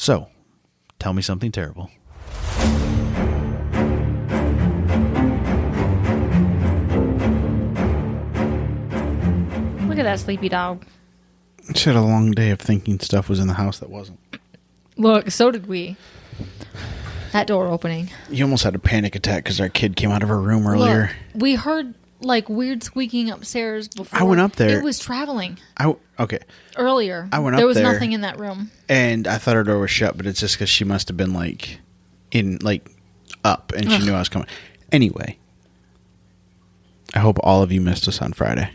So, tell me something terrible. Look at that sleepy dog. She had a long day of thinking stuff was in the house that wasn't. Look, so did we. That door opening. You almost had a panic attack because our kid came out of her room earlier. Look, we heard like weird squeaking upstairs before. I went up there. It was traveling. Okay. Earlier. I went up there. Was there, nothing in that room. And I thought her door was shut, but it's just because she must have been up and she knew I was coming. Anyway. I hope all of you missed us on Friday.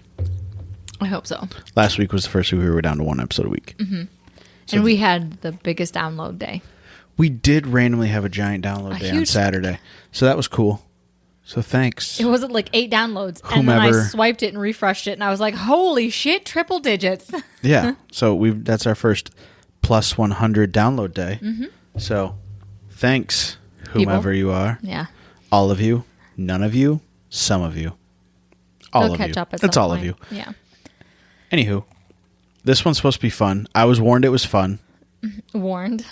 I hope so. Last week was the first week we were down to one episode a week. Mm-hmm. So and we had the biggest download day. We did randomly have a giant download day on Saturday. So that was cool. So thanks. It wasn't like 8 downloads. And then I swiped it and refreshed it. And I was like, holy shit, triple digits. Yeah. So that's our first plus 100 download day. Mm-hmm. So thanks, whomever you are. Yeah. All of you. None of you. Some of you. All They'll of catch you. up at That's some all point. of you. Yeah. Anywho, this one's supposed to be fun. I was warned it was fun. Warned?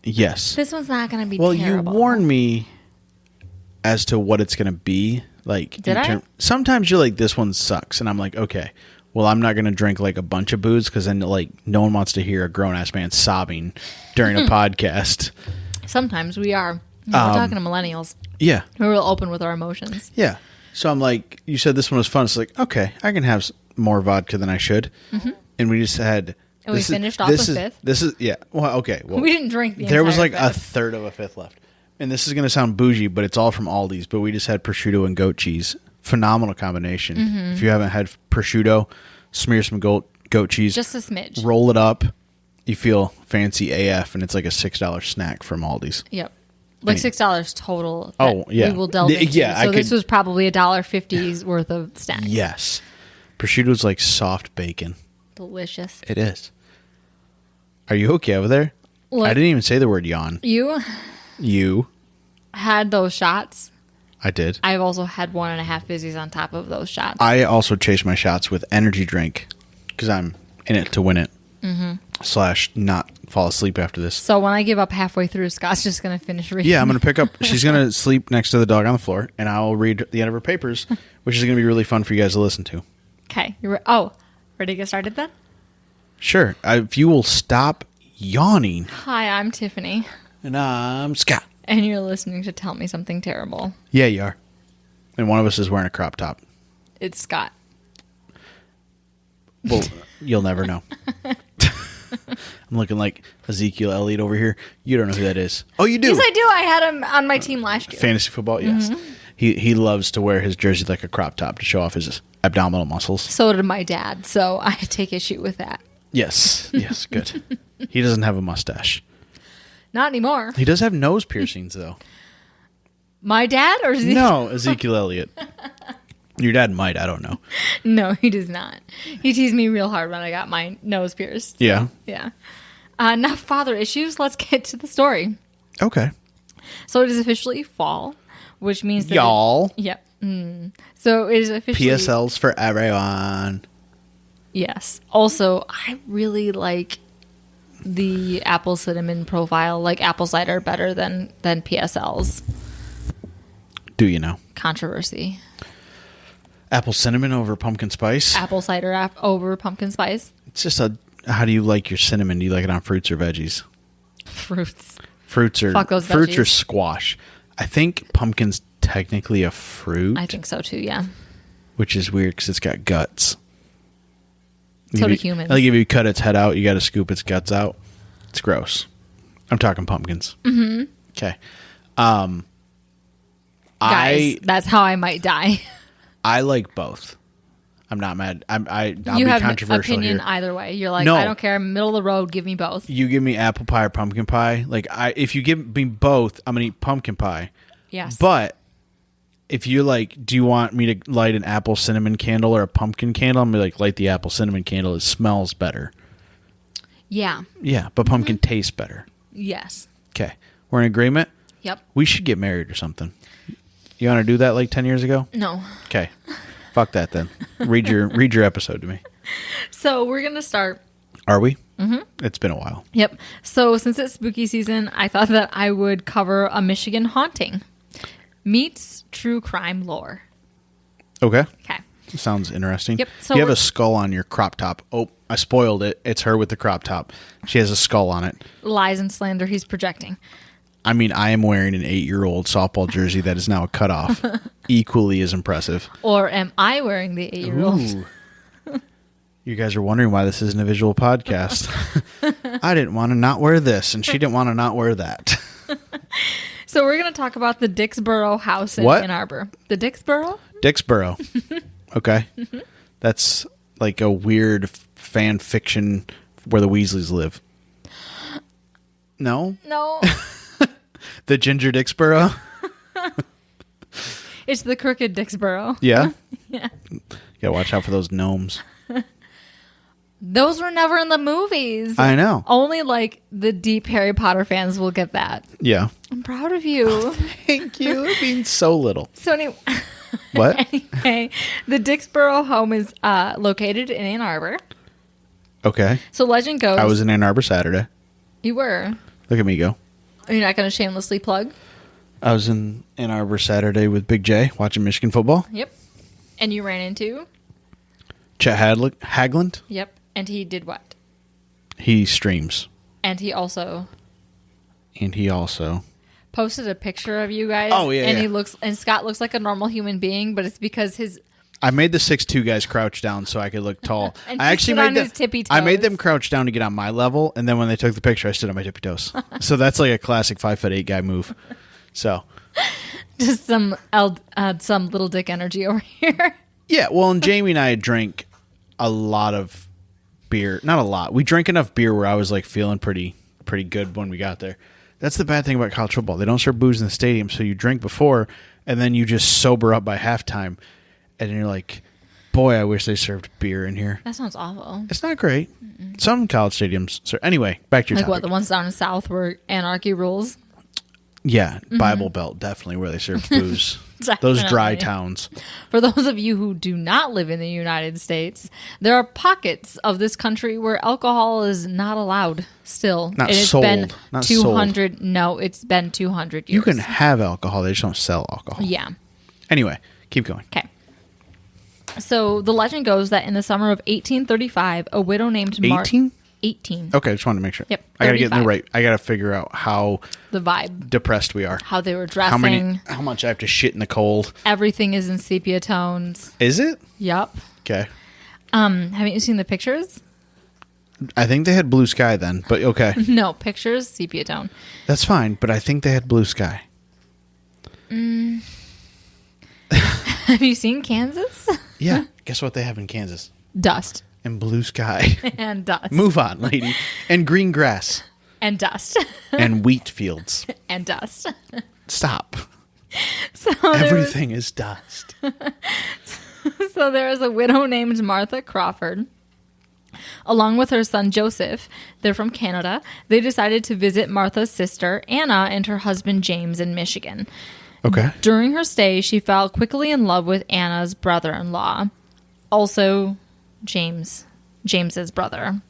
Yes. This one's not going to be terrible. terrible. You warned me as to what it's going to be. Did I? Sometimes you're like, this one sucks. And I'm like, okay, well, I'm not going to drink like a bunch of booze because then no one wants to hear a grown-ass man sobbing during a podcast. Sometimes we are. We're talking to millennials. Yeah. We're real open with our emotions. Yeah. So I'm like, you said this one was fun. It's like, okay, I can have more vodka than I should. Mm-hmm. And we just had... And we finished off a fifth. This is, yeah. Well, okay. Well, we didn't drink the There was like entire a third of a fifth left. And this is going to sound bougie, but it's all from Aldi's. But we just had prosciutto and goat cheese. Phenomenal combination. Mm-hmm. If you haven't had prosciutto, smear some goat cheese. Just a smidge. Roll it up. You feel fancy AF, and it's like a $6 snack from Aldi's. Yep. Like $6 total. Oh, yeah. We will delve into. Yeah, so this was probably $1.50's worth of snacks. Yes. Prosciutto's like soft bacon. Delicious. It is. Are you okay over there? Look, I didn't even say the word yawn. You had those shots. I did. I've also had 1.5 fizzies on top of those shots. I also chase my shots with energy drink because I'm in it to win it. / not fall asleep after this. So when I give up halfway through, Scott's just going to finish reading. Yeah, I'm going to pick up. She's going to sleep next to the dog on the floor, and I'll read the end of her papers, which is going to be really fun for you guys to listen to. Okay. Ready to get started then? Sure. If you will stop yawning. Hi, I'm Tiffany. And I'm Scott. And you're listening to Tell Me Something Terrible. Yeah, you are. And one of us is wearing a crop top. It's Scott. Well, you'll never know. I'm looking like Ezekiel Elliott over here. You don't know who that is. Oh, you do? Yes, I do. I had him on my team last year. Fantasy football, yes. Mm-hmm. He loves to wear his jersey like a crop top to show off his abdominal muscles. So did my dad, so I take issue with that. Yes, good. He doesn't have a mustache. Not anymore. He does have nose piercings, though. My dad or Ezekiel? No, Ezekiel Elliott. Your dad might, I don't know. No, he does not. He teased me real hard when I got my nose pierced. Yeah? Yeah. Enough father issues. Let's get to the story. Okay. So it is officially fall, which means that... Y'all. Yep. So it is officially... PSLs for everyone. Yes. Also, I really like the apple cinnamon profile. Like apple cider better than PSLs. Do you know? Controversy. Apple cinnamon over pumpkin spice? Apple cider over pumpkin spice. It's just how do you like your cinnamon? Do you like it on fruits or veggies? Fruits. Fuck those fruits veggies. or squash. I think pumpkin's technically a fruit. I think so too, yeah. Which is weird because it's got guts. So do humans. Like if you cut its head out, you got to scoop its guts out. It's gross. I'm talking pumpkins. Mm-hmm. Okay. Guys, that's how I might die. I like both. I'm not mad. I'll you be have controversial opinion here. either way. You're like, No. I don't care. I'm middle of the road. Give me both. You give me apple pie or pumpkin pie. If you give me both, I'm gonna eat pumpkin pie. Yes. But if you're like, do you want me to light an apple cinnamon candle or a pumpkin candle? I'm gonna be like, light the apple cinnamon candle. It smells better. Yeah. Yeah, but pumpkin tastes better. Yes. Okay, we're in agreement. Yep. We should get married or something. You want to do that like 10 years ago? No. Okay. Fuck that then. Read your episode to me. So we're going to start Are we? Mm-hmm. It's been a while. Yep. So since it's spooky season, I thought that I would cover a Michigan haunting meets true crime lore. Okay. Okay. Sounds interesting. Yep. So you have a skull on your crop top. Oh, I spoiled it. It's her with the crop top. She has a skull on it. Lies and slander he's projecting. I mean, I am wearing an 8-year-old softball jersey that is now a cutoff. Equally as impressive. Or am I wearing the 8-year-old? Ooh. You guys are wondering why this isn't a visual podcast. I didn't want to not wear this, and she didn't want to not wear that. So we're going to talk about the Dixboro house in What? Ann Arbor. The Dixboro? Dixboro. Okay. That's like a weird fan fiction where the Weasleys live. No? No. The Ginger Dixboro? It's the Crooked Dixboro. Yeah? Yeah. You gotta watch out for those gnomes. Those were never in the movies. I know. Only like the deep Harry Potter fans will get that. Yeah. I'm proud of you. Thank you. It means so little. So anyway, What? anyway, the Dixboro home is located in Ann Arbor. Okay. So legend goes. I was in Ann Arbor Saturday. You were. Look at me go. You're not going to shamelessly plug? I was in Ann Arbor Saturday with Big J watching Michigan football. Yep. And you ran into? Chet Haglund. Yep. And he did what? He streams. And he also posted a picture of you guys. Oh, yeah, And yeah. Scott looks like a normal human being, but it's because I made the 6'2" guys crouch down so I could look tall. And I he actually stood made on his tippy I made toes. them crouch down to get on my level, and then when they took the picture, I stood on my tippy toes. So that's like a classic 5'8" guy move. So just some little dick energy over here. yeah, well, and Jamie and I drank a lot of beer. Not a lot. We drank enough beer where I was like feeling pretty good when we got there. That's the bad thing about college football. They don't serve booze in the stadium, so you drink before, and then you just sober up by halftime, and you're like, boy, I wish they served beer in here. That sounds awful. It's not great. Some college stadiums. So anyway, back to your Like topic. what, the ones down in South where anarchy rules? Yeah, Bible Belt, definitely where they serve booze. Those dry Definitely. towns. For those of you who do not live in the United States, there are pockets of this country where alcohol is not allowed still. Not And it's sold. been Not 200 No, it's been 200 years. You can have alcohol, they just don't sell alcohol. Yeah. Anyway, keep going. Okay. So the legend goes that in the summer of 1835, a widow named 18? 18. Okay, just wanted to make sure. Yep, I got to get in the 35. right. I got to figure out how The vibe, depressed we are. how they were dressing. How much I have to shit in the cold. Everything is in sepia tones. Is it? Yep. Okay. Haven't you seen the pictures? I think they had blue sky then, but okay. No, pictures, sepia tone. That's fine, but I think they had blue sky. Have you seen Kansas? Yeah. Guess what they have in Kansas? Dust. And blue sky. And dust. Move on, lady. And green grass. And dust. And wheat fields. And dust. Stop. So Everything is dust. So there is a widow named Martha Crawford. Along with her son Joseph, they're from Canada. They decided to visit Martha's sister Anna and her husband James in Michigan. Okay. During her stay, she fell quickly in love with Anna's brother-in-law, also James's brother.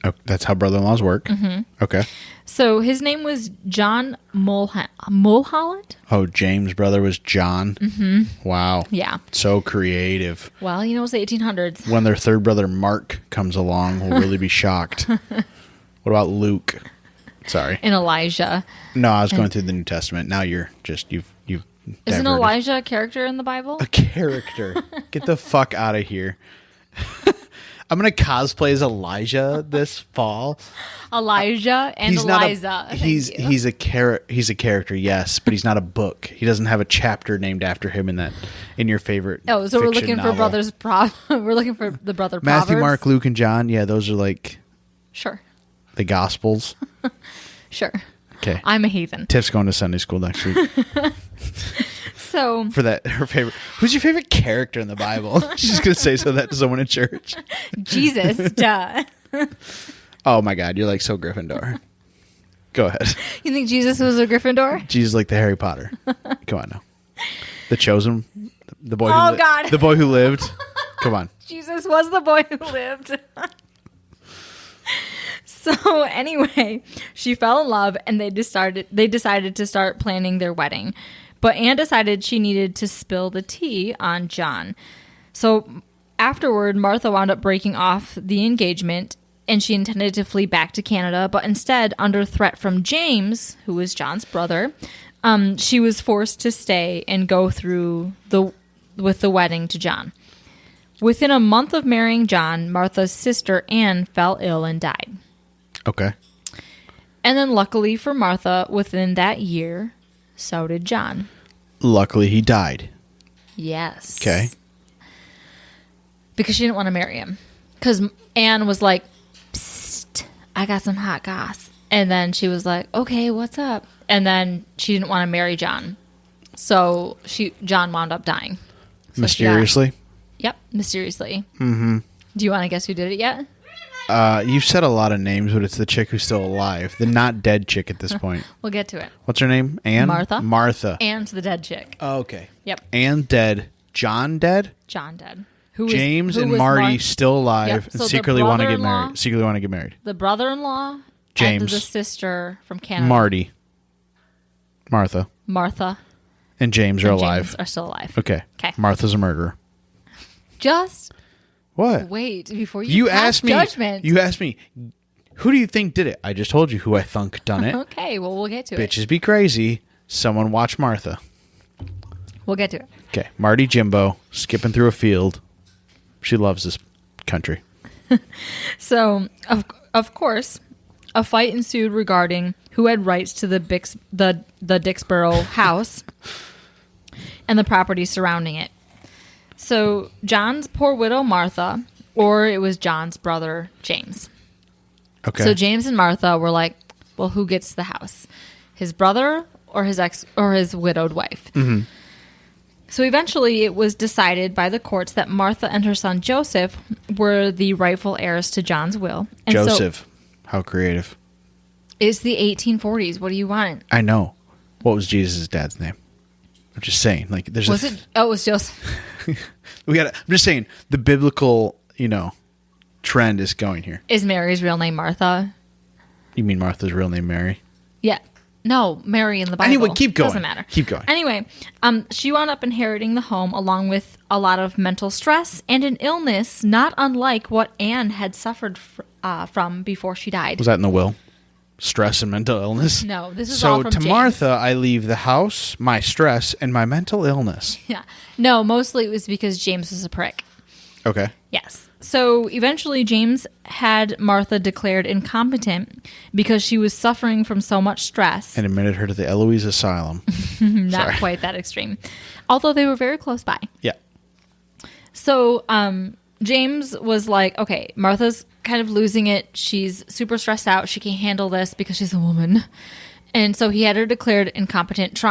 Oh, that's how brother-in-laws work. Mm-hmm. Okay. So his name was John Mulholland? Oh, James' brother was John. Mm-hmm. Wow. Yeah. So creative. Well, you know, it's the 1800s. When their third brother Mark comes along, we'll really be shocked. What about Luke? Sorry. And Elijah. No, I was going through the New Testament. Now you've Isn't diverted. Elijah a character in the Bible? A character? Get the fuck out of here. I'm gonna cosplay as Elijah this fall. Elijah and Eliza. He's a character, yes, but he's not a book. He doesn't have a chapter named after him in your favorite. Oh, so we're fiction looking novel. for brothers. We're looking for the brother Matthew, Proverbs. Mark, Luke, and John. Yeah, those are like Sure. the Gospels. Sure. Okay. I'm a heathen. Tiff's going to Sunday school next week So for that. Her favorite. Who's your favorite character in the Bible? She's gonna say that to someone in church. Jesus, duh. Oh my God, you're like so Gryffindor. Go ahead. You think Jesus was a Gryffindor? Jesus, like the Harry Potter. Come on now. The Chosen, the boy. Oh, God. The boy who lived. Come on. Jesus was the boy who lived. So anyway, she fell in love and they decided to start planning their wedding. But Anne decided she needed to spill the tea on John. So afterward, Martha wound up breaking off the engagement and she intended to flee back to Canada. But instead, under threat from James, who was John's brother, she was forced to stay and go through with the wedding to John. Within a month of marrying John, Martha's sister Anne fell ill and died. Okay. And then luckily for Martha, within that year, so did John. Luckily, he died. Yes. Okay. Because she didn't want to marry him. Because Anne was like, psst, I got some hot goss. And then she was like, okay, what's up? And then she didn't want to marry John. So John wound up dying. So Mysteriously? Yep, mysteriously. Mm-hmm. Do you want to guess who did it yet? You've said a lot of names, but it's the chick who's still alive. The not dead chick at this point. We'll get to it. What's her name? Anne? Martha. Martha. Anne's the dead chick. Oh, okay. Yep. Anne dead. John dead? John dead. James and Marty still alive and So secretly want to get married. Secretly want to get married. The brother-in-law James. and the sister from Canada. Marty. Martha. And James are alive. James are still alive. Okay. Okay. Martha's a murderer. Just What? wait before you pass asked me. judgment. You asked me. Who do you think did it? I just told you who I think done it. Okay, well, we'll get to it. Bitches be crazy. Someone watch Martha. We'll get to it. Okay. Marty Jimbo skipping through a field. She loves this country. So, of course, a fight ensued regarding who had rights to the Dixboro house and the property surrounding it. So, John's poor widow, Martha, or it was John's brother, James. Okay. So, James and Martha were like, well, who gets the house? His brother or his widowed wife? Mm-hmm. So eventually it was decided by the courts that Martha and her son Joseph were the rightful heirs to John's will. And Joseph. How creative. It's the 1840s. What do you want? I know. What was Jesus' dad's name? I'm just saying. Like, there's Was it? Oh, it was Joseph. I'm just saying the biblical, trend is going here. Is Mary's real name Martha? You mean Martha's real name Mary? Yeah. No, Mary in the Bible. Anyway, keep going. Doesn't matter. Keep going. Anyway, she wound up inheriting the home along with a lot of mental stress and an illness not unlike what Anne had suffered from before she died. Was that in the will? Stress and mental illness? No, this is all from James. Martha, I leave the house, my stress, and my mental illness. Yeah. No, mostly it was because James was a prick. Okay. Yes. So eventually James had Martha declared incompetent because she was suffering from so much stress. And admitted her to the Eloise Asylum. Not quite that extreme. Although they were very close by. Yeah. So James was like, okay, Martha's kind of losing it. She's super stressed out. She can't handle this because she's a woman. And so he had her declared incompetent.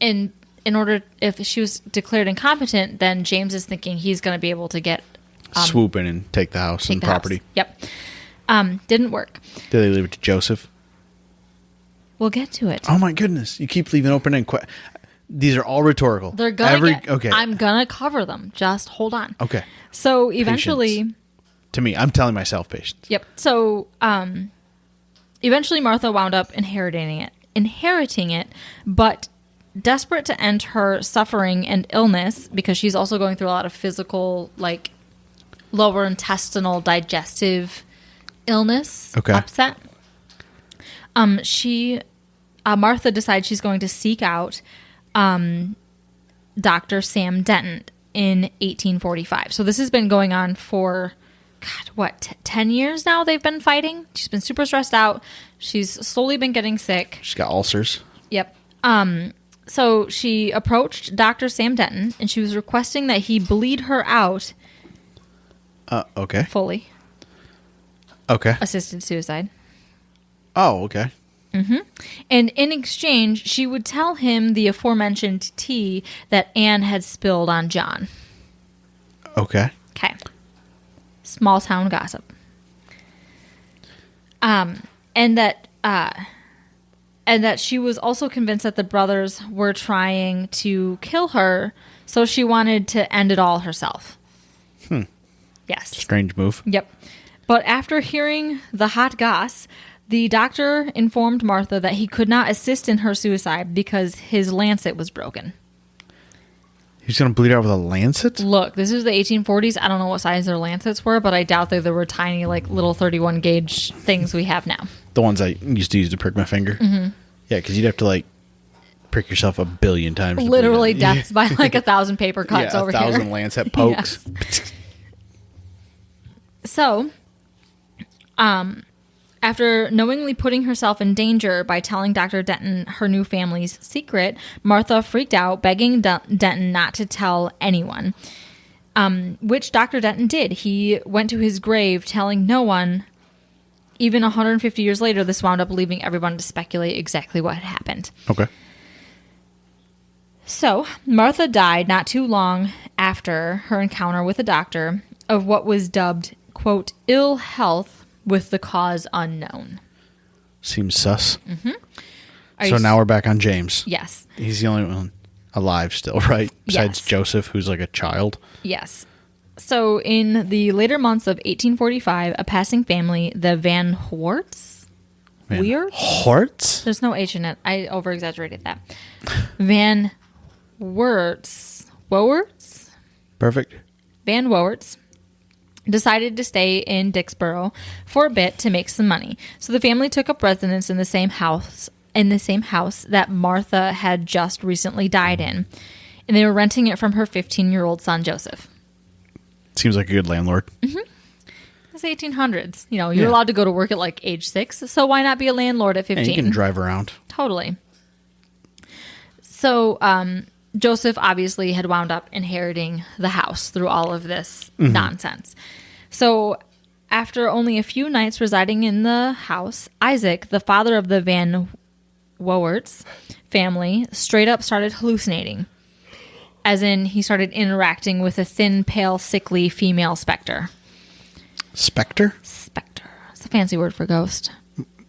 In order, if she was declared incompetent, then James is thinking he's going to be able to get swoop in and take the house and property. Yep. Didn't work. Did they leave it to Joseph? We'll get to it. Oh my goodness! You keep leaving open and these are all rhetorical. They're gonna okay. I'm gonna cover them. Just hold on. Okay. So eventually, Patience. To me, I'm telling myself patience. Yep. So eventually, Martha wound up inheriting it, but desperate to end her suffering and illness because she's also going through a lot of physical, like lower intestinal digestive illness. Okay. Upset. Martha decides she's going to seek out Dr. Sam Denton in 1845. So this has been going on for, 10 years now they've been fighting? She's been super stressed out. She's slowly been getting sick. She's got ulcers. Yep. So she approached Dr. Sam Denton, and she was requesting that he bleed her out. Okay. Fully. Okay. Assisted suicide. Oh, okay. Mm-hmm. And in exchange, she would tell him the aforementioned tea that Anne had spilled on John. Okay. Okay. Small town gossip. And that she was also convinced that the brothers were trying to kill her, so she wanted to end it all herself. Yes. Strange move. Yep. But after hearing the hot goss, the doctor informed Martha that he could not assist in her suicide because his lancet was broken. He's going to bleed out with a lancet? Look, this is the 1840s. I don't know what size their lancets were, but I doubt that there were tiny, like, little 31 gauge things we have now. The ones I used to use to prick my finger? Mm-hmm. Yeah, because you'd have to, like, prick yourself 1 billion times. Literally deaths by, like, 1,000 paper cuts over here. 1,000 lancet pokes. Yes. So, after knowingly putting herself in danger by telling Dr. Denton her new family's secret, Martha freaked out, begging Denton not to tell anyone, which Dr. Denton did. He went to his grave telling no one. Even 150 years later, this wound up leaving everyone to speculate exactly what had happened. Okay. So, Martha died not too long after her encounter with the doctor of what was dubbed, quote, ill health with the cause unknown. Seems sus. Mm-hmm. So now we're back on James. Yes. He's the only one alive still, right? Besides Yes. Joseph, who's like a child. Yes. So in the later months of 1845, a passing family, the Van Horts? Weird? Horts? There's no H in it. I over-exaggerated that. Van Wertz. Wowerts? Perfect. Van Wowerts decided to stay in Dixboro for a bit to make some money. So the family took up residence in the same house that Martha had just recently died in. And they were renting it from her 15-year-old son, Joseph. Seems like a good landlord. Mm-hmm. It's 1800s. You know, you're allowed to go to work at like age 6, so why not be a landlord at 15? And you can drive around. Totally. So, Joseph obviously had wound up inheriting the house through all of this nonsense. So, after only a few nights residing in the house, Isaac, the father of the Van Wowerts family, straight up started hallucinating. As in, he started interacting with a thin, pale, sickly female specter. Spectre? Specter. It's a fancy word for ghost.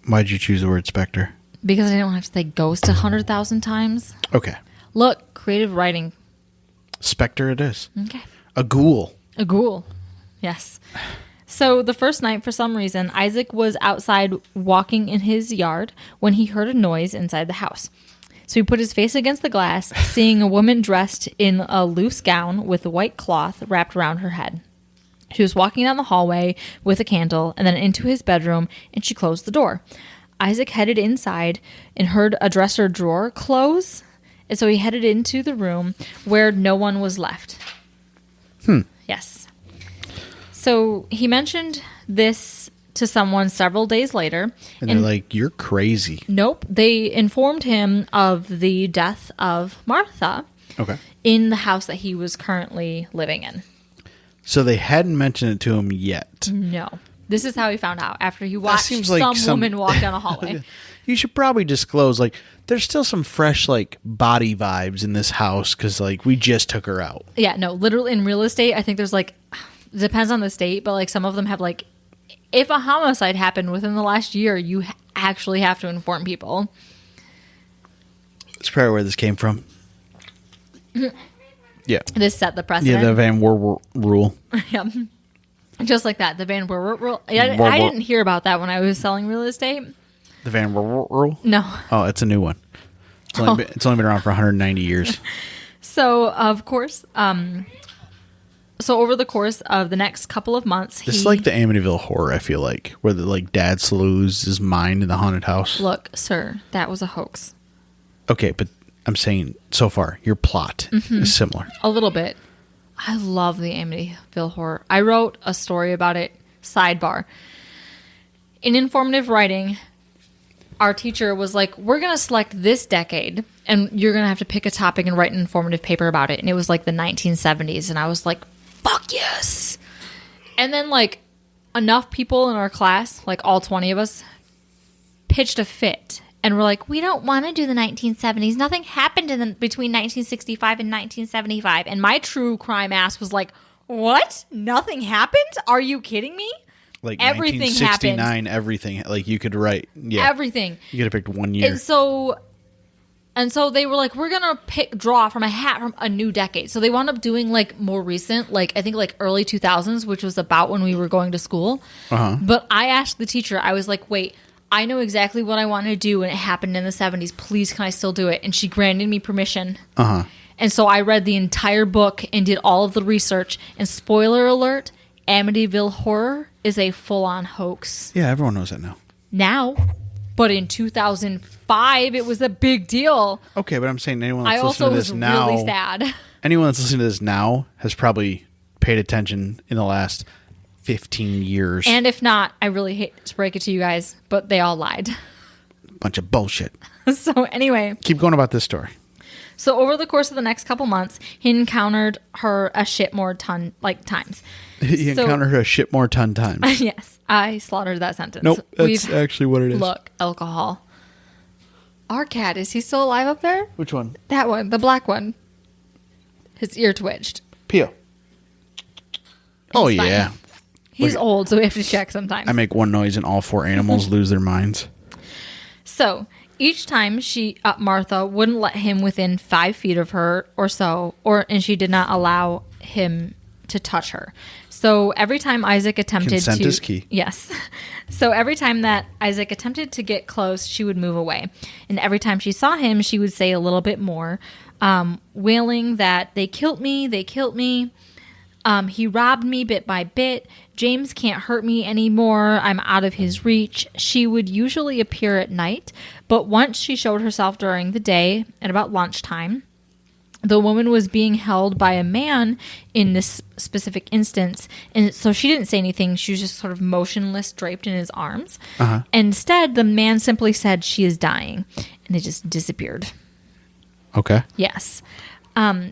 Why'd you choose the word spectre? Because I don't have to say ghost 100,000 times. Okay. Look, creative writing. Spectre it is. Okay. A ghoul. A ghoul. Yes. So the first night, for some reason, Isaac was outside walking in his yard when he heard a noise inside the house. So he put his face against the glass, seeing a woman dressed in a loose gown with a white cloth wrapped around her head. She was walking down the hallway with a candle and then into his bedroom, and she closed the door. Isaac headed inside and heard a dresser drawer close, and so he headed into the room where no one was left. Yes. So he mentioned this to someone several days later. And they're like, you're crazy. Nope. They informed him of the death of Martha in the house that he was currently living in. So they hadn't mentioned it to him yet. No. This is how he found out, after he watched like some woman walk down a hallway. You should probably disclose, like, there's still some fresh, like, body vibes in this house because, like, we just took her out. Yeah, no, literally in real estate, I think there's, like, depends on the state, but, like, some of them have, like, if a homicide happened within the last year, you actually have to inform people. That's probably where this came from. Yeah. This set the precedent. Yeah, the Van Wert rule. Yeah. Just like that, the Van Wert rule. I didn't hear about that when I was selling real estate. The Van Wert rule? No. Oh, it's a new one. It's only been around for 190 years. So, of course, so over the course of the next couple of months, This is like the Amityville Horror, I feel like, where the like dad loses his mind in the haunted house. Look, sir, that was a hoax. Okay, but I'm saying so far, your plot is similar. A little bit. I love the Amityville Horror. I wrote a story about it. Sidebar. In informative writing, our teacher was like, we're going to select this decade, and you're going to have to pick a topic and write an informative paper about it. And it was like the 1970s. And I was like, fuck yes. And then like enough people in our class, like all 20 of us, pitched a fit. And we're like, we don't want to do the 1970s. Nothing happened between 1965 and 1975. And my true crime ass was like, what? Nothing happened? Are you kidding me? Like everything 1969, happened. Everything. Like you could write, Everything. You could have picked 1 year. And so And so they were like, we're going to draw from a hat from a new decade. So they wound up doing like more recent, like I think like early 2000s, which was about when we were going to school. But I asked the teacher, I was like, wait, I know exactly what I want to do, and it happened in the 70s. Please, can I still do it? And she granted me permission. And so I read the entire book and did all of the research. And spoiler alert, Amityville Horror is a full-on hoax. Yeah, everyone knows that now. But in 2005, it was a big deal. Okay, but I'm saying anyone that's I listening also to this was now, really sad. anyone that's listening to this now has probably paid attention in the last 15 years. And if not, I really hate to break it to you guys, but they all lied. Bunch of bullshit. So anyway. Keep going about this story. So over the course of the next couple months, he encountered her a shit more ton times. He encountered her a shit more ton times. Yes, I slaughtered that sentence. Nope, that's actually what it is. Look, alcohol. Our cat, is he still alive up there? Which one? That one, the black one. His ear twitched. Pio. Oh, He's fine. yeah. He's old, so we have to check sometimes. I make one noise and all 4 animals lose their minds. So each time Martha wouldn't let him within 5 feet of her or so, and she did not allow him to touch her. So every time Isaac attempted Consent to... is key. Yes. So every time that Isaac attempted to get close, she would move away. And every time she saw him, she would say a little bit more, wailing that they killed me, they killed me. He robbed me bit by bit. James can't hurt me anymore. I'm out of his reach. She would usually appear at night, but once she showed herself during the day at about lunchtime. The woman was being held by a man in this specific instance, and so she didn't say anything. She was just sort of motionless, draped in his arms. Instead, the man simply said, "She is dying," and it just disappeared. Okay. Yes.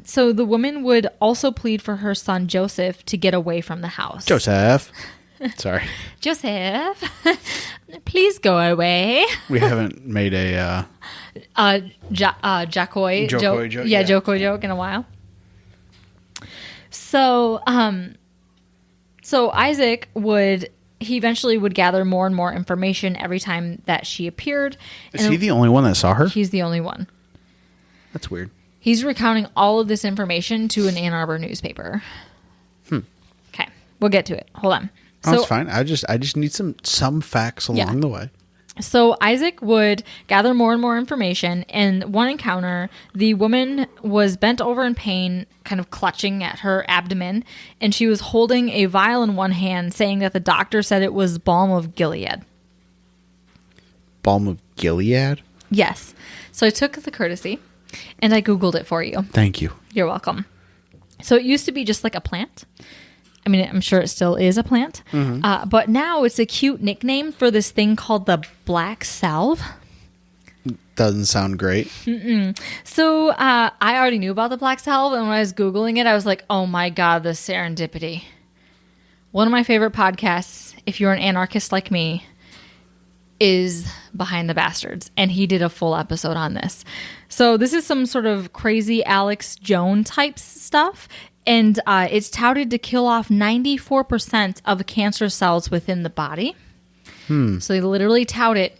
So the woman would also plead for her son Joseph to get away from the house. Joseph. Sorry. Joseph, please go away. We haven't made a... Jackoy joke. joke. Yeah, Jokoi joke in a while. So, so Isaac he eventually would gather more and more information every time that she appeared. Is he the only one that saw her? He's the only one. That's weird. He's recounting all of this information to an Ann Arbor newspaper. Okay, we'll get to it. Hold on. Oh, that's fine. I just need some facts along the way. So Isaac would gather more and more information. In one encounter, the woman was bent over in pain, kind of clutching at her abdomen, and she was holding a vial in one hand, saying that the doctor said it was balm of Gilead. Balm of Gilead? Yes. So I took the courtesy, and I Googled it for you. Thank you. You're welcome. So it used to be just like a plant. I mean, I'm sure it still is a plant. But now it's a cute nickname for this thing called the black salve. Doesn't sound great. So I already knew about the black salve, and when I was Googling it, I was like, oh my God, the serendipity. One of my favorite podcasts, if you're an anarchist like me, is Behind the Bastards, and he did a full episode on this. So this is some sort of crazy Alex Jones type stuff. And it's touted to kill off 94% of cancer cells within the body. So they literally tout it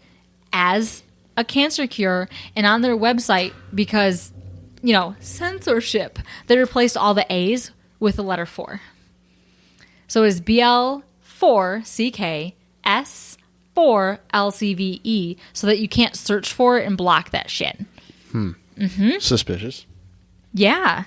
as a cancer cure. And on their website, because, censorship, they replaced all the A's with the letter 4. So it's BL4CKS4LCVE, so that you can't search for it and block that shit. Suspicious. Yeah.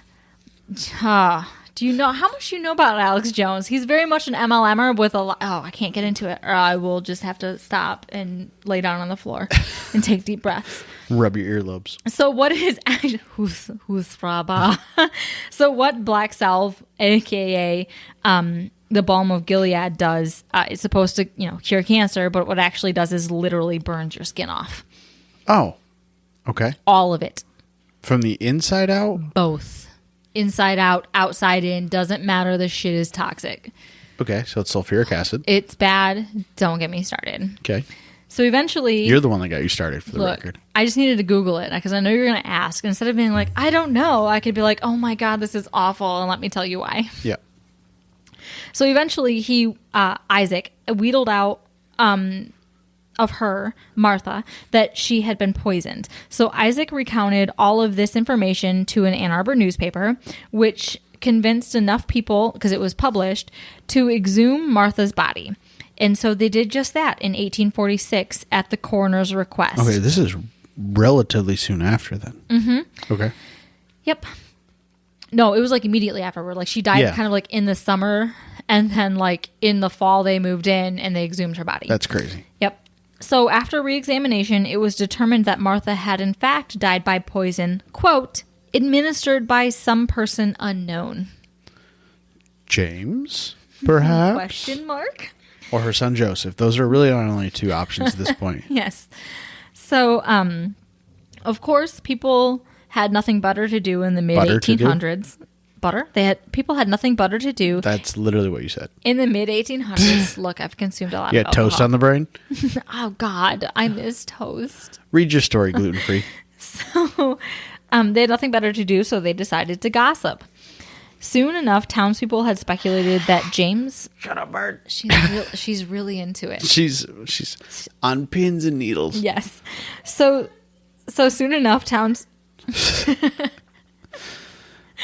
Do you know how much you know about Alex Jones? He's very much an MLMer with a lot. Oh, I can't get into it, or I will just have to stop and lay down on the floor and take deep breaths. Rub your earlobes. So what is So what black salve, aka the balm of Gilead, does? It's supposed to cure cancer, but what it actually does is literally burns your skin off. Oh, okay. All of it. From the inside out? Both. Inside out, outside in, doesn't matter. The shit is toxic. Okay, so it's sulfuric acid. It's bad. Don't get me started. Okay. So eventually... You're the one that got you started, for the record. I just needed to Google it because I know you're going to ask. Instead of being like, I don't know, I could be like, oh my God, this is awful, and let me tell you why. Yeah. So eventually Isaac wheedled out of her, Martha, that she had been poisoned. So Isaac recounted all of this information to an Ann Arbor newspaper, which convinced enough people, because it was published, to exhume Martha's body. And so they did just that in 1846 at the coroner's request. Okay, this is relatively soon after then. Mm-hmm. Okay. Yep. No, it was like immediately afterward. Like she died kind of like in the summer, and then like in the fall they moved in and they exhumed her body. That's crazy. Yep. So after re-examination, it was determined that Martha had in fact died by poison, quote, administered by some person unknown. James, perhaps? Question mark? Or her son Joseph. Those are really our only two options at this point. Yes. So, of course, people had nothing better to do in the mid-1800s. Butter? People had nothing better to do. That's literally what you said. In the mid-1800s. Look, I've consumed a lot of alcohol. Toast on the brain? Oh, God. I miss toast. Read your story, gluten-free. So, they had nothing better to do, so they decided to gossip. Soon enough, townspeople had speculated that James... Shut up, Bird. She's really into it. She's on pins and needles. Yes. So soon enough,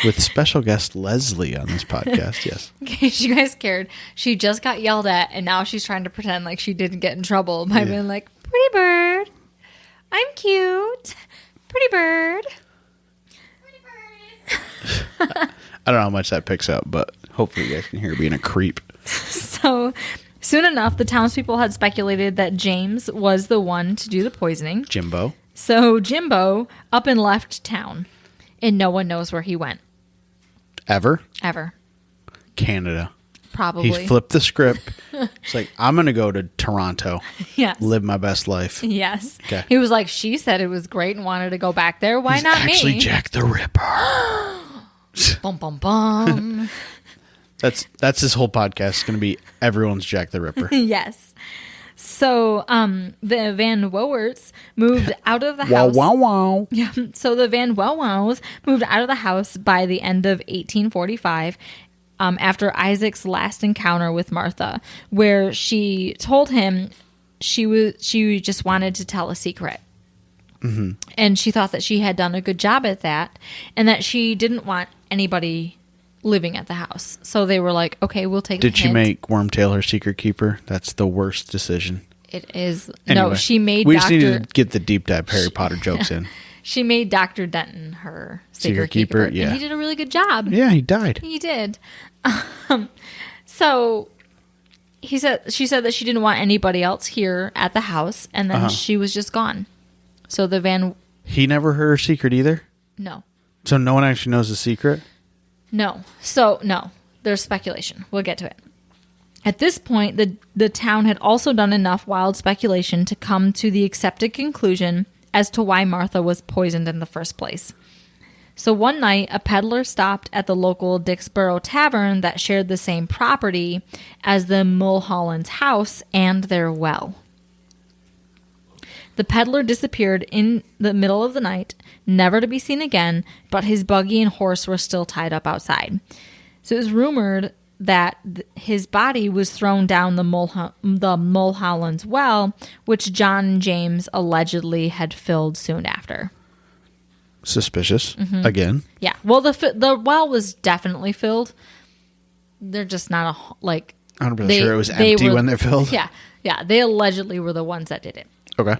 With special guest Leslie on this podcast, yes. In case you guys cared, she just got yelled at, and now she's trying to pretend like she didn't get in trouble by being like, pretty bird. I'm cute. Pretty bird. Pretty bird. I don't know how much that picks up, but hopefully you guys can hear her being a creep. So, soon enough, the townspeople had speculated that James was the one to do the poisoning. Jimbo. So, Jimbo up and left town, and no one knows where he went. Ever? Canada. Probably. He flipped the script. It's like, I'm going to go to Toronto. Yes. Live my best life. Yes. Okay. He was like, she said it was great and wanted to go back there. Why not me? Actually, Jack the Ripper. Bum, bum, bum. That's this whole podcast. It's going to be everyone's Jack the Ripper. Yes. So the Van Wowerts moved out of the house. Wow, wow, wow. Yeah. So the Van Wowows moved out of the house by the end of 1845 after Isaac's last encounter with Martha, where she told him she just wanted to tell a secret. Mm-hmm. And she thought that she had done a good job at that, and that she didn't want anybody living at the house. So they were like, okay, we'll take the hint. Did she make Wormtail her secret keeper? That's the worst decision. It is. Anyway, no, she made we just needed to get the deep dive Harry Potter jokes in. She made Dr. Denton her secret keeper. keeper. Yeah. And he did a really good job. Yeah, he died. He did. So she said that she didn't want anybody else here at the house, and then she was just gone. So the Van... He never heard her secret either? No. So no one actually knows the secret? No. So, no. There's speculation. We'll get to it. At this point, the town had also done enough wild speculation to come to the accepted conclusion as to why Martha was poisoned in the first place. So one night, a peddler stopped at the local Dixboro tavern that shared the same property as the Mulholland's house and their well. The peddler disappeared in the middle of the night, never to be seen again, but his buggy and horse were still tied up outside. So it was rumored that his body was thrown down the Mulholland's well, which John and James allegedly had filled soon after. Suspicious. Mm-hmm. Again. Yeah. Well, the well was definitely filled. They're just not I'm really sure it was empty when they're filled. Yeah. Yeah. They allegedly were the ones that did it. Okay.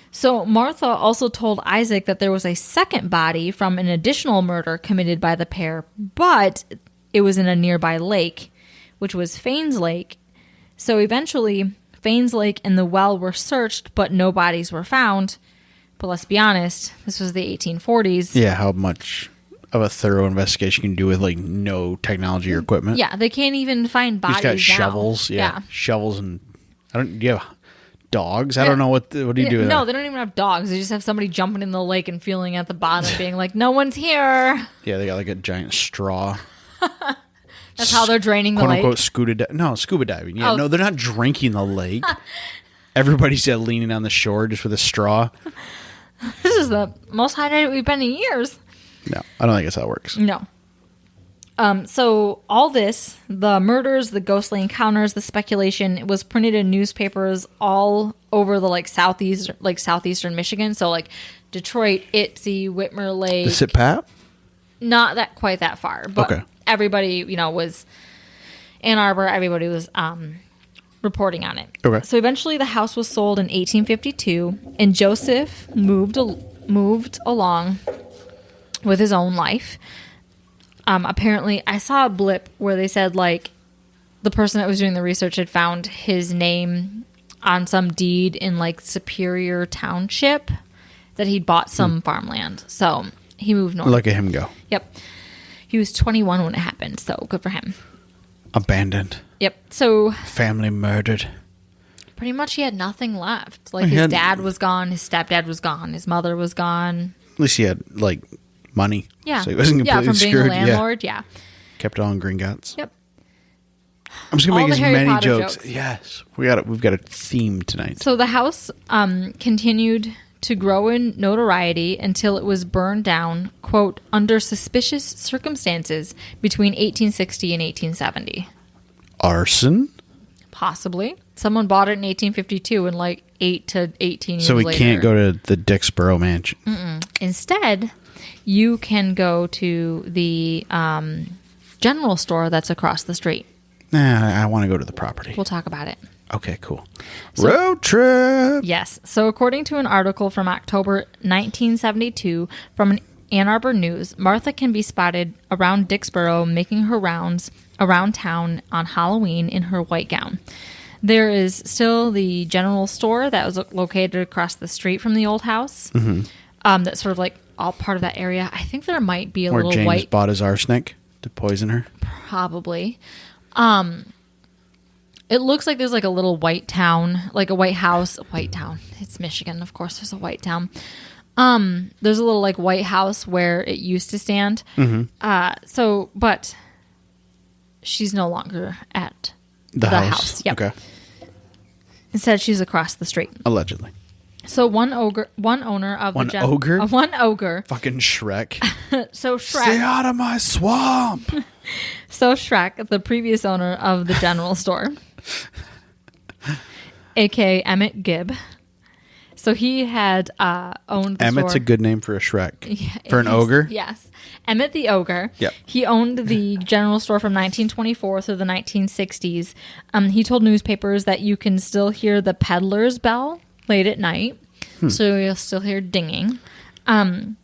So Martha also told Isaac that there was a second body from an additional murder committed by the pair, but it was in a nearby lake, which was Fane's Lake. So eventually, Fane's Lake and the well were searched, but no bodies were found. But let's be honest, this was the 1840s. Yeah, how much of a thorough investigation can you do with no technology or equipment? Yeah, they can't even find bodies. You just got now. shovels. Yeah, shovels and do you have dogs? I don't know what do you do with No, that? they don't even have dogs. They just have somebody jumping in the lake and feeling at the bottom, being like, "No one's here." Yeah, they got a giant straw. That's how they're draining the quote lake. unquote scuba diving. Yeah, no, they're not drinking the lake. Everybody's leaning on the shore just with a straw. This is the most hydrated we've been in years. No, I don't think that's how it works. No. So all this, the murders, the ghostly encounters, the speculation, it was printed in newspapers all over the southeastern Michigan. So like Detroit, Ypsi, Whitmer Lake. The Sit Pat? Not that quite that far, but Okay. everybody, was Ann Arbor. Everybody was reporting on it. Okay. So eventually, the house was sold in 1852, and Joseph moved along with his own life. Apparently, I saw a blip where they said, like, the person that was doing the research had found his name on some deed in, like, Superior Township, that he'd bought some farmland. So he moved north. Look at him go. Yep. He was 21 when it happened, so good for him. Abandoned. Yep. So Family murdered. pretty much he had nothing left. Like, his dad was gone, his stepdad was gone, his mother was gone. At least he had, like, money. Yeah. So he wasn't completely from screwed. being a landlord, yeah. Kept it all in Green Guts. Yep. I'm just gonna All make the as Harry many Potter jokes. jokes. Yes, we've got a theme tonight. So the house continued to grow in notoriety until it was burned down, quote, under suspicious circumstances between 1860 and 1870. Arson. Possibly. Someone bought it in 1852 and like 8 to 18 years So we later. can't go to the Dixboro mansion. Instead, you can go to the general store that's across the street. Nah, I want to go to the property. We'll talk about it. Okay, cool. Road trip. Yes. So according to an article from October 1972 from an Ann Arbor News, Martha can be spotted around Dixboro making her rounds around town on Halloween in her white gown. There is still the general store that was located across the street from the old house. That's sort of like all part of that area. I think there might be a Where little James white... bought his arsenic to poison her. Probably. It looks like there's like a little white town, like a white house. White town. It's Michigan, of course. There's a white town. There's a little like white house where it used to stand. But she's no longer at the house. Yep. Okay. Instead, she's across the street. Allegedly. So one owner of One the ogre? one ogre. Fucking Shrek. So Stay Shrek. out of my swamp. So Shrek, the previous owner of the general store, aka Emmett Gibb. So he had owned the Emmett's store. a good name for a Shrek. Yeah, For an yes, ogre? Yes. Emmett the ogre. Yep. He owned the general store from 1924 through the 1960s. He told newspapers that you can still hear the peddler's bell late at night. So you'll still hear dinging. And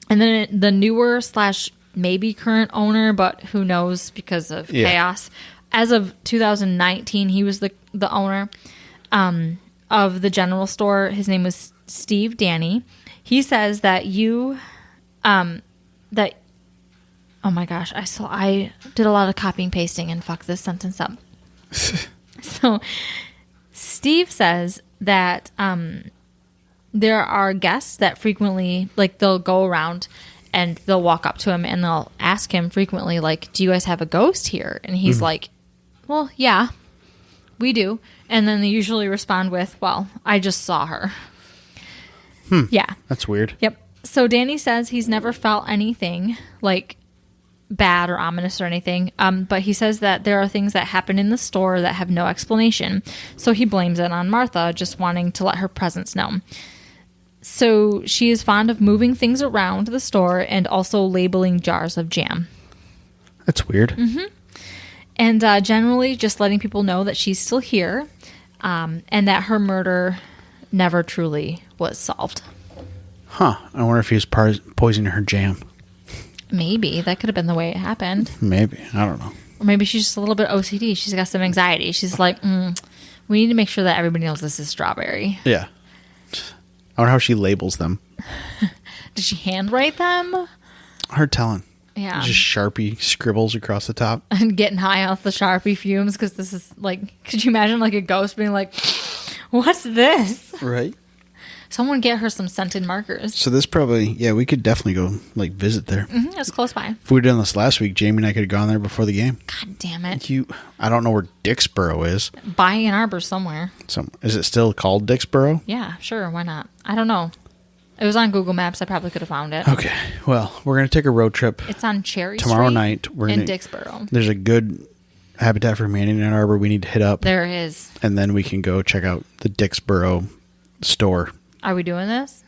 then the newer / maybe current owner, but who knows because of chaos. As of 2019, he was the owner of the general store. His name was Steve Danny. He says that oh my gosh, I did a lot of copying pasting and fucked this sentence up. So Steve says that there are guests that frequently, like, they'll go around and they'll walk up to him and they'll ask him frequently, like, do you guys have a ghost here? And he's like, well, yeah, we do. And then they usually respond with, well, I just saw her. Yeah. That's weird. Yep. So Danny says he's never felt anything like bad or ominous or anything. But he says that there are things that happen in the store that have no explanation. So he blames it on Martha just wanting to let her presence know. So she is fond of moving things around the store and also labeling jars of jam. That's weird. And generally just letting people know that she's still here and that her murder never truly was solved. Huh. I wonder if he was poisoning her jam. Maybe. That could have been the way it happened. Maybe. I don't know. Or maybe she's just a little bit OCD. She's got some anxiety. She's like, we need to make sure that everybody knows this is strawberry. Yeah. I wonder how she labels them. Did she handwrite them? Her telling. Yeah. Just Sharpie scribbles across the top. And getting high off the Sharpie fumes because this is like, could you imagine like a ghost being like, what's this? Right. Someone get her some scented markers. So this probably, we could definitely go, like, visit there. It's close by. If we had done this last week, Jamie and I could have gone there before the game. God damn it. I don't know where Dixboro is. By Ann Arbor somewhere. Is it still called Dixboro? Yeah, sure. Why not? I don't know. It was on Google Maps. I probably could have found it. Okay. Well, we're going to take a road trip It's on Cherry tomorrow Street night. in Dixboro. There's a good Habitat for Humanity in Ann Arbor we need to hit up. There is. And then we can go check out the Dixboro store. Are we doing this?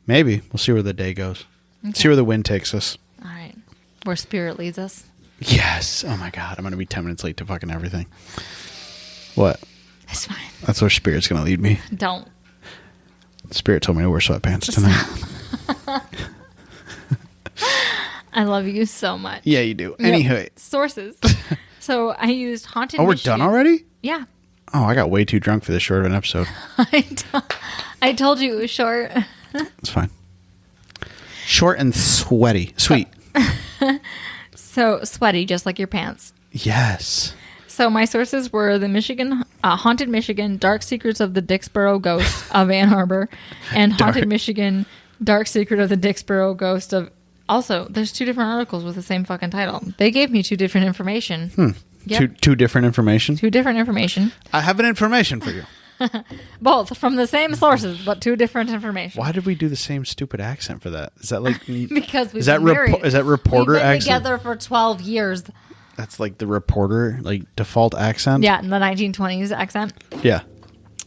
Maybe. We'll see where the day goes. Okay. See where the wind takes us. All right. Where spirit leads us. Yes. Oh my God. I'm going to be 10 minutes late to fucking everything. What? It's fine. That's where Spirit's going to lead me. Don't. Spirit told me to wear sweatpants tonight. I love you so much. Yeah, you do. Yep. Anyway. Sources. So I used Haunted Oh, we're Michigan. done already? Yeah. Oh, I got way too drunk for this short of an episode. I told you it was short. It's fine. Short and sweaty. Sweet. So sweaty, just like your pants. Yes. So my sources were the Haunted Michigan, Dark Secrets of the Dixboro Ghost of Ann Arbor, and Haunted Michigan, Dark Secret of the Dixboro Ghost of... Also, there's 2 different articles with the same fucking title. They gave me 2 different information. Yep. Two different information? 2 different information. I have an information for you. Both from the same sources, but 2 different information. Why did we do the same stupid accent for that? Is that like... Because we've is that been married. Is that reporter We've been accent? together for 12 years. That's like the reporter, like default accent? Yeah, in the 1920s accent. Yeah.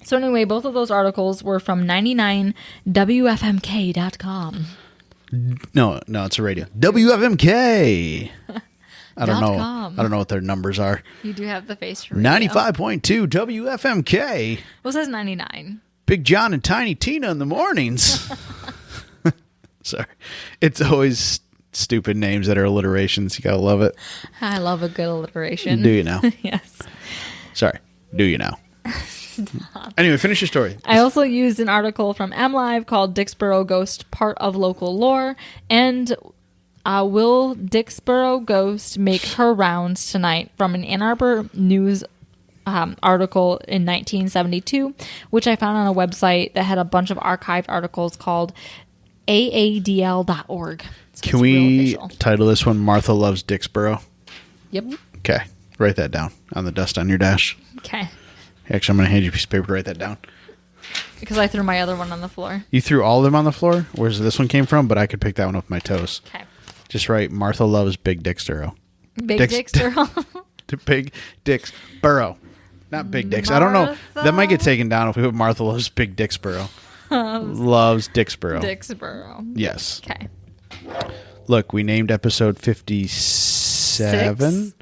So anyway, both of those articles were from 99wfmk.com. No, it's a radio. WFMK. I don't know. .com. I don't know what their numbers are. You do have the face for radio. 95.2 WFMK. Well, it says 99. Big John and Tiny Tina in the mornings. Sorry. It's always stupid names that are alliterations. You gotta love it. I love a good alliteration. Do you now? Yes. Sorry. Do you now? Anyway, finish your story. I also used an article from MLive called Dixboro Ghost, Part of Local Lore, and Will Dixboro Ghost Make Her Rounds Tonight from an Ann Arbor News article in 1972, which I found on a website that had a bunch of archived articles called aadl.org. So Can we title this one Martha Loves Dixboro? Yep. Okay. Write that down on the dust on your dash. Okay. Actually, I'm going to hand you a piece of paper to write that down. Because I threw my other one on the floor. You threw all of them on the floor? Where's this one came from? But I could pick that one up with my toes. Okay. Just write Martha Loves Big Dixboro. Big Dixboro. Big Dixboro. Not Big Dix. I don't know. That might get taken down if we put Martha Loves Big Dixboro. Loves Dixboro. Dixboro. Yes. Okay. Look, we named episode 57. 6?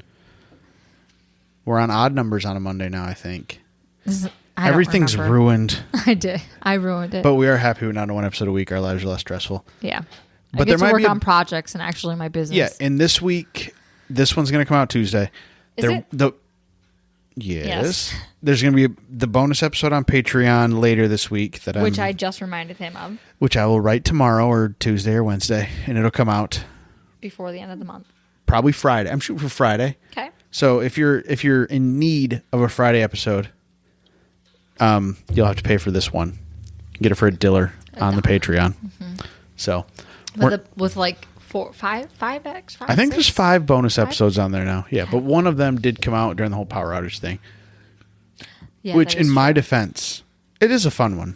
We're on odd numbers on a Monday now, I think. Everything's ruined. I did. I ruined it. But we are happy we're not on 1 episode a week. Our lives are less stressful. Yeah. But I get there to might work be on projects and actually my business. Yeah, and this week, this one's going to come out Tuesday. Is it? Yes. There's going to be the bonus episode on Patreon later this week which I just reminded him of. Which I will write tomorrow or Tuesday or Wednesday, and it'll come out before the end of the month. Probably Friday. I'm shooting for Friday. Okay. So if you're in need of a Friday episode, you'll have to pay for this one. Get it for $1 on the Patreon. Mm-hmm. So with like 5x. I think there's 5 bonus episodes on there now. Yeah, but one of them did come out during the whole power outage thing. Yeah, which, in my defense, it is a fun one.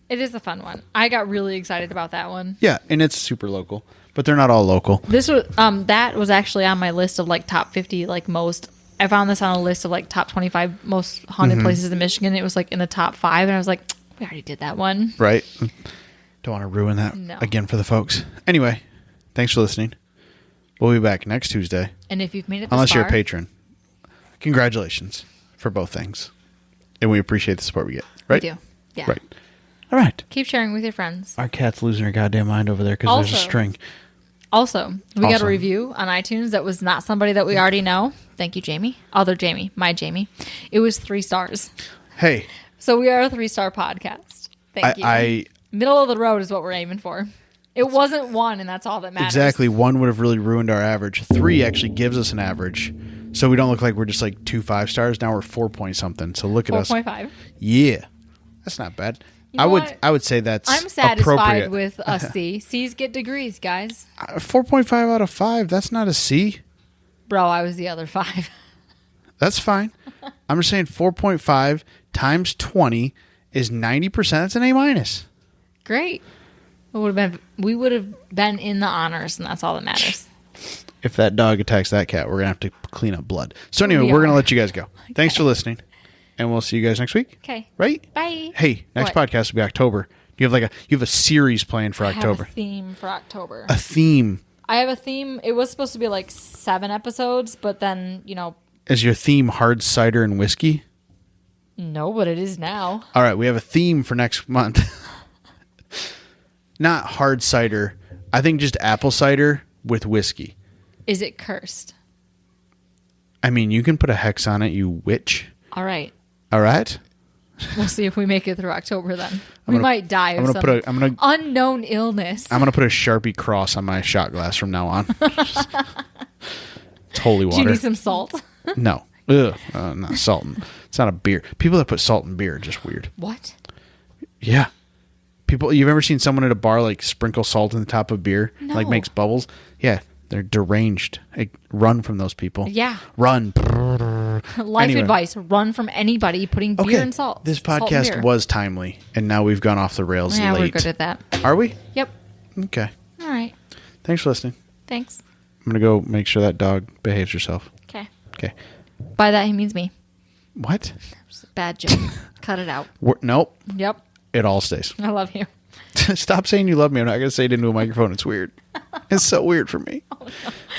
It is a fun one. I got really excited about that one. Yeah, and it's super local, but they're not all local. This was that was actually on my list of like top 50 like most. I found this on a list of like top 25 most haunted places in Michigan. It was like in the top 5, and I was like, we already did that one. Right. Don't want to ruin that again for the folks. Anyway, thanks for listening. We'll be back next Tuesday. And if you've made it this unless far, you're a patron, congratulations for both things. And we appreciate the support we get. Right? We do. Yeah. Right. All right. Keep sharing with your friends. Our cat's losing her goddamn mind over there because there's a string. Also, we got a review on iTunes that was not somebody that we already know. Thank you, Jamie. Other Jamie. My Jamie. It was 3 stars. Hey. So we are a 3-star podcast. Thank you. Middle of the road is what we're aiming for. It wasn't 1, and that's all that matters. Exactly. 1 would have really ruined our average. 3 actually gives us an average. So we don't look like we're just like 2 5-stars. Now we're 4 point something. So look at us. 4.5. Yeah. That's not bad. I would say that's I'm satisfied appropriate. with a C. C's get degrees, guys. 4.5 out of 5. That's not a C. Bro, I was the other 5. That's fine. I'm just saying 4.5 times 20 is 90%. That's an A minus. Great. We would have been in the honors, and that's all that matters. If that dog attacks that cat, we're going to have to clean up blood. So anyway, We we're going to are. let you guys go. Thanks for listening. And we'll see you guys next week. Okay. Right? Bye. Hey, next What? podcast will be October. You have a series planned for I have October. a theme for October. A theme. I have a theme. It was supposed to be like 7 episodes, but then, Is your theme hard cider and whiskey? no, but it is now. All right, we have a theme for next month. Not hard cider. I think just apple cider with whiskey. Is it cursed? I mean, you can put a hex on it, you witch. All right. All right? We'll see if we make it through October then. We might die of I'm some gonna unknown illness. I'm gonna put a Sharpie cross on my shot glass from now on. It's holy Do you water. need some salt? No. Ugh. Not salt. It's not a beer. People that put salt in beer are just weird. What? Yeah. People, you've ever seen someone at a bar like sprinkle salt in the top of beer? No. Like makes bubbles? Yeah. They're deranged. Like, run from those people. Yeah. Run. Life Anyway. advice: run from anybody putting beer and salt. This Salt and podcast beer. was timely, and now we've gone off the rails Yeah, late. we're good at that. Are we? Yep. Okay. All right. Thanks for listening. Thanks. I'm going to go make sure that dog behaves herself. Okay. Okay. By that he means me. What? It's a bad joke. Cut it out. Nope. Yep. It all stays. I love you. Stop saying you love me. I'm not going to say it into a microphone. It's weird. It's so weird for me. Oh, no.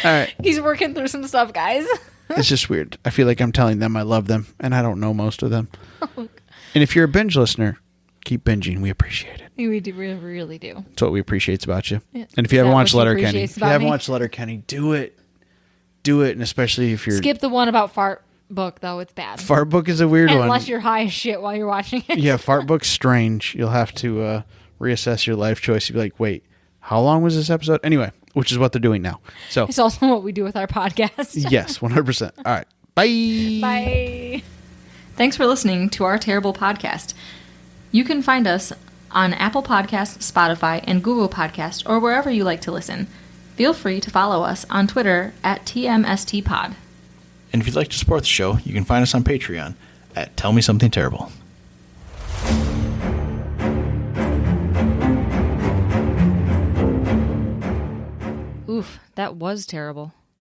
All right. He's working through some stuff, guys. It's just weird. I feel like I'm telling them I love them, and I don't know most of them. Oh, And if you're a binge listener, keep binging. We appreciate it. we do. We really do. That's what we appreciate about you. Yeah. And if you Is haven't that watched what you Letterkenny, appreciate if you about haven't me? watched Letterkenny, do it. Do it, and especially if you're... Skip the one about fart book, though. It's bad. Fart Book is a weird one. Unless you're high as shit while you're watching it. Yeah, Fart Book's strange. You'll have to reassess your life choice. You'll be like, wait, how long was this episode? Anyway, which is what they're doing now. So, It's also what we do with our podcast. yes, 100%. All right. Bye. Bye. Thanks for listening to our terrible podcast. You can find us on Apple Podcasts, Spotify, and Google Podcasts, or wherever you like to listen. Feel free to follow us on Twitter at TMSTPod. And if you'd like to support the show, you can find us on Patreon at Tell Me Something Terrible. Oof, that was terrible.